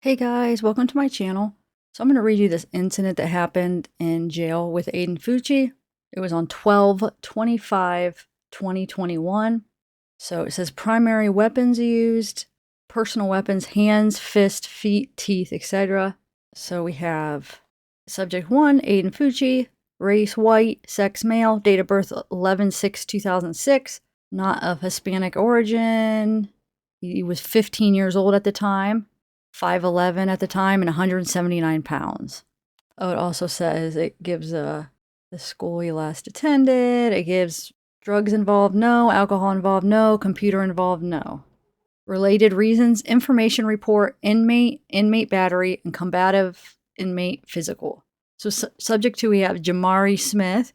Hey guys, welcome to my channel. So I'm going to read you this incident that happened in jail with Aiden Fucci. It was on 12/25/2021. So it says primary weapons used, personal weapons, hands, fist, feet, teeth, etc. So we have subject 1, Aiden Fucci, race white, sex male, date of birth 11/6/2006, not of Hispanic origin. He was 15 years old at the time. 5'11" at the time and 179 pounds. Oh, it also says it gives the school he last attended. It gives drugs involved, no. Alcohol involved, no. Computer involved, no. Related reasons, information report, inmate battery, and combative inmate physical. So subject 2, we have Jamari Smith.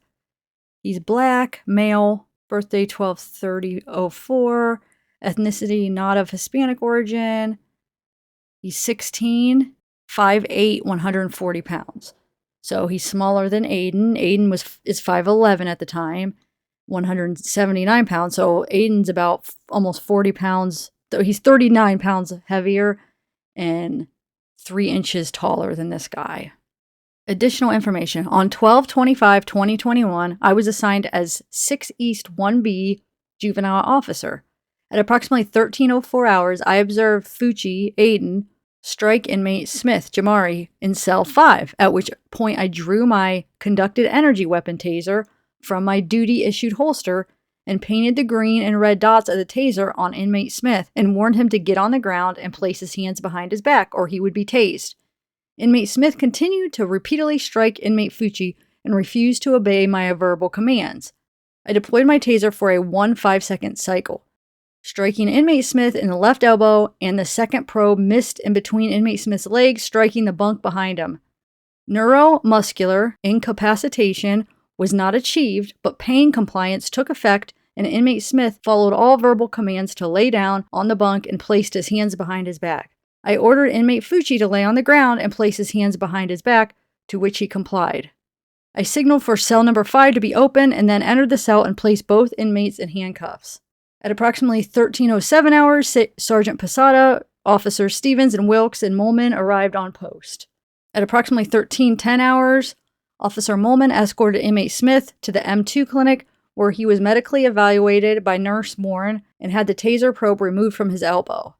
He's black, male, birthday 12/30/04, ethnicity not of Hispanic origin. He's 16, 5'8", 140 pounds. So he's smaller than Aiden. Aiden is 5'11" at the time, 179 pounds. So Aiden's about almost 40 pounds. He's 39 pounds heavier and 3 inches taller than this guy. Additional information. On 12/25/2021, I was assigned as 6 East 1B juvenile officer. At approximately 13:04 hours, I observed Fucci, Aiden, strike inmate Smith, Jamari, in cell 5, at which point I drew my conducted energy weapon taser from my duty-issued holster and painted the green and red dots of the taser on inmate Smith and warned him to get on the ground and place his hands behind his back or he would be tased. Inmate Smith continued to repeatedly strike inmate Fucci and refused to obey my verbal commands. I deployed my taser for a 1 5-second cycle, striking inmate Smith in the left elbow, and the second probe missed in between inmate Smith's legs, striking the bunk behind him. Neuromuscular incapacitation was not achieved, but pain compliance took effect, and inmate Smith followed all verbal commands to lay down on the bunk and placed his hands behind his back. I ordered inmate Fucci to lay on the ground and place his hands behind his back, to which he complied. I signaled for cell number 5 to be open and then entered the cell and placed both inmates in handcuffs. At approximately 13:07 hours, Sergeant Posada, Officers Stevens and Wilkes and Molman arrived on post. At approximately 13:10 hours, Officer Molman escorted inmate Smith to the M2 clinic, where he was medically evaluated by Nurse Warren and had the taser probe removed from his elbow.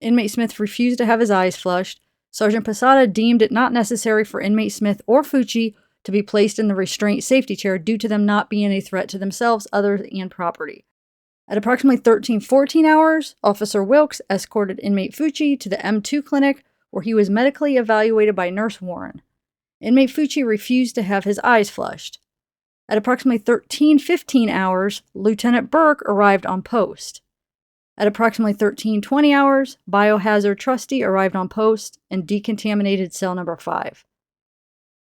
Inmate Smith refused to have his eyes flushed. Sergeant Posada deemed it not necessary for inmate Smith or Fucci to be placed in the restraint safety chair due to them not being a threat to themselves, others, and property. At approximately 13:14 hours, Officer Wilkes escorted inmate Fucci to the M2 clinic, where he was medically evaluated by Nurse Warren. Inmate Fucci refused to have his eyes flushed. At approximately 13:15 hours, Lieutenant Burke arrived on post. At approximately 13:20 hours, Biohazard Trustee arrived on post and decontaminated cell number 5.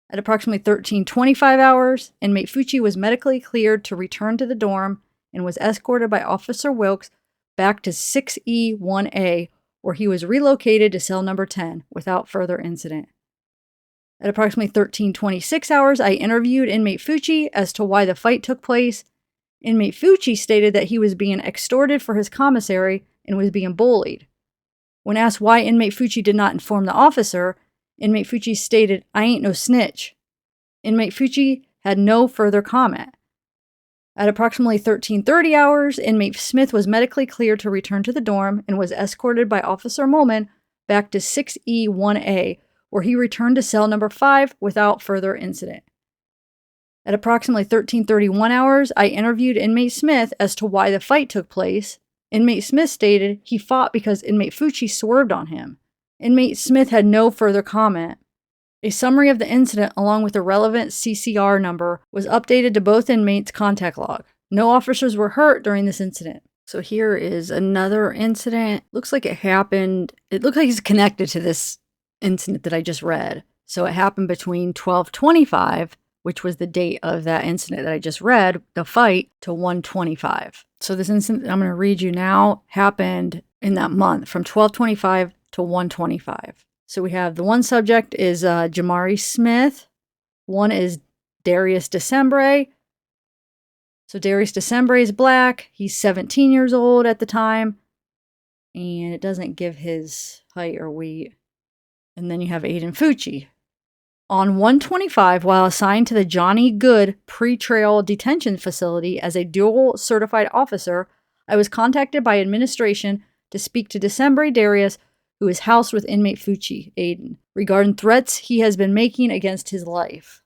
At approximately 13:25 hours, inmate Fucci was medically cleared to return to the dorm and was escorted by Officer Wilkes back to 6E1A, where he was relocated to cell number 10 without further incident. At approximately 13:26 hours, I interviewed inmate Fucci as to why the fight took place. Inmate Fucci stated that he was being extorted for his commissary and was being bullied. When asked why inmate Fucci did not inform the officer, inmate Fucci stated, "I ain't no snitch." Inmate Fucci had no further comment. At approximately 13:30 hours, inmate Smith was medically cleared to return to the dorm and was escorted by Officer Molman back to 6E1A, where he returned to cell number 5 without further incident. At approximately 13:31 hours, I interviewed inmate Smith as to why the fight took place. Inmate Smith stated he fought because inmate Fucci swerved on him. Inmate Smith had no further comment. A summary of the incident along with the relevant CCR number was updated to both inmates' contact log. No officers were hurt during this incident. So here is another incident. Looks like it happened. It looks like it's connected to this incident that I just read. So it happened between 12:25, which was the date of that incident that I just read, the fight, to 1:25. So this incident I'm going to read you now happened in that month from 12:25 to 1:25. So we have the one subject is Jamari Smith. One is Darius Decembre. So Darius Decembre is black. He's 17 years old at the time. And it doesn't give his height or weight. And then you have Aiden Fucci. On 125, while assigned to the Johnny Good Pretrial Detention Facility as a dual certified officer, I was contacted by administration to speak to December Darius, who is housed with inmate Fucci, Aiden, regarding threats he has been making against his life.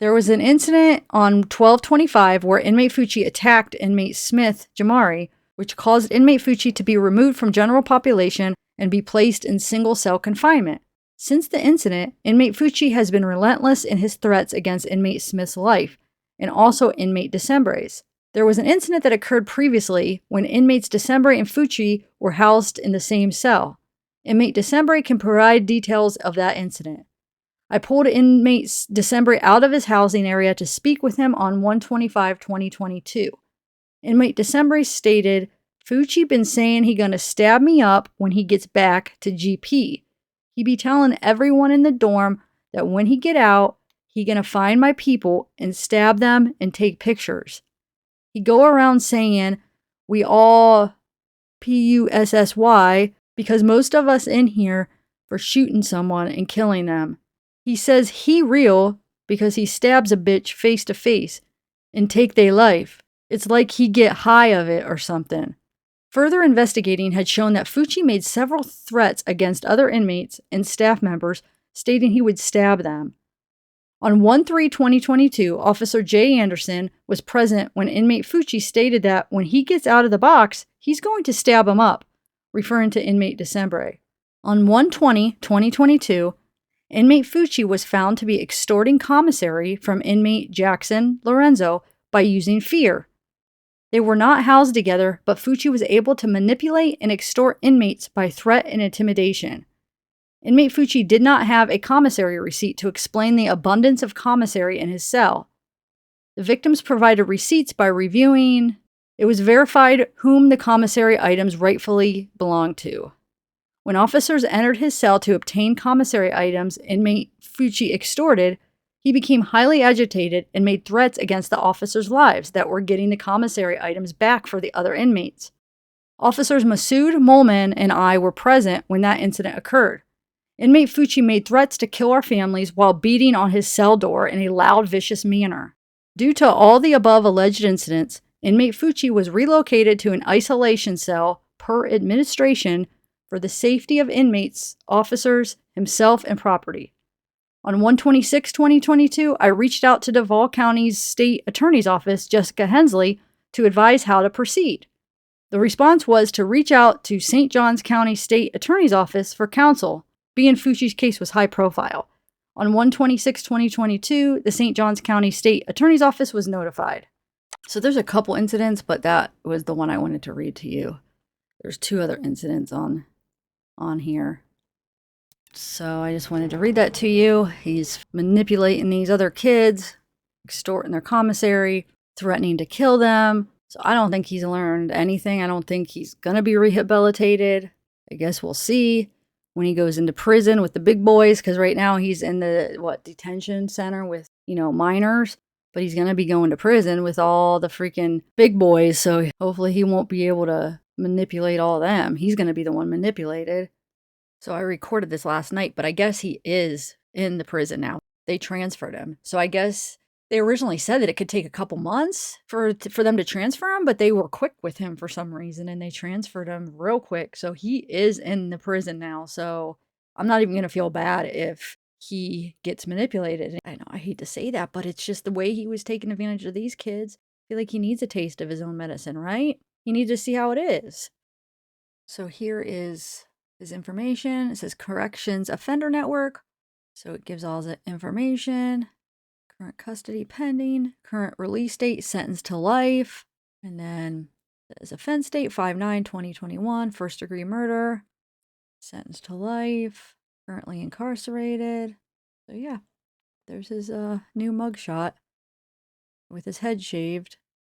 There was an incident on 12/25 where inmate Fucci attacked inmate Smith Jamari, which caused inmate Fucci to be removed from general population and be placed in single cell confinement. Since the incident, inmate Fucci has been relentless in his threats against inmate Smith's life, and also inmate Decembre's. There was an incident that occurred previously when inmates Decembre and Fucci were housed in the same cell. Inmate Decembre can provide details of that incident. I pulled inmate Decembre out of his housing area to speak with him on 1/25/2022. Inmate Decembre stated, Fucci been saying he gonna stab me up when he gets back to GP. He be telling everyone in the dorm that when he get out, he gonna find my people and stab them and take pictures. He go around saying we all PUSSY because most of us in here for shooting someone and killing them. He says he real because he stabs a bitch face to face and take their life. It's like he get high of it or something. Further investigating had shown that Fucci made several threats against other inmates and staff members, stating he would stab them. On 1/3/2022, Officer Jay Anderson was present when inmate Fucci stated that when he gets out of the box, he's going to stab him up, referring to inmate Decembre. On 1/20/2022, inmate Fucci was found to be extorting commissary from inmate Jackson Lorenzo by using fear. They were not housed together, but Fucci was able to manipulate and extort inmates by threat and intimidation. Inmate Fucci did not have a commissary receipt to explain the abundance of commissary in his cell. The victims provided receipts by reviewing. It was verified whom the commissary items rightfully belonged to. When officers entered his cell to obtain commissary items inmate Fucci extorted, he became highly agitated and made threats against the officers' lives that were getting the commissary items back for the other inmates. Officers Masood, Molman, and I were present when that incident occurred. Inmate Fucci made threats to kill our families while beating on his cell door in a loud, vicious manner. Due to all the above alleged incidents, inmate Fucci was relocated to an isolation cell per administration for the safety of inmates, officers, himself, and property. On 1/26/2022, I reached out to Duval County's State Attorney's Office, Jessica Hensley, to advise how to proceed. The response was to reach out to St. Johns County State Attorney's Office for counsel, being Fucci's case was high profile. On 1/26/2022, the St. Johns County State Attorney's Office was notified. So there's a couple incidents, but that was the one I wanted to read to you. There's two other incidents on here. So I just wanted to read that to you. He's manipulating these other kids, extorting their commissary, threatening to kill them. So I don't think he's learned anything. I don't think he's going to be rehabilitated. I guess we'll see when he goes into prison with the big boys, because right now he's in the, detention center with, minors. But he's going to be going to prison with all the freaking big boys. So hopefully he won't be able to manipulate all of them. He's going to be the one manipulated. So I recorded this last night, but I guess he is in the prison now. They transferred him. So I guess they originally said that it could take a couple months for them to transfer him, but they were quick with him for some reason, and they transferred him real quick. So he is in the prison now. So I'm not even going to feel bad if he gets manipulated. I know I hate to say that, but it's just the way he was taking advantage of these kids. I feel like he needs a taste of his own medicine, right? He needs to see how it is. So here is his information. It says Corrections Offender Network. So it gives all the information. Current custody pending. Current release date, sentenced to life. And then there's offense date, 5/9/2021. First degree murder. Sentenced to life. Currently incarcerated. So yeah, there's his new mugshot with his head shaved.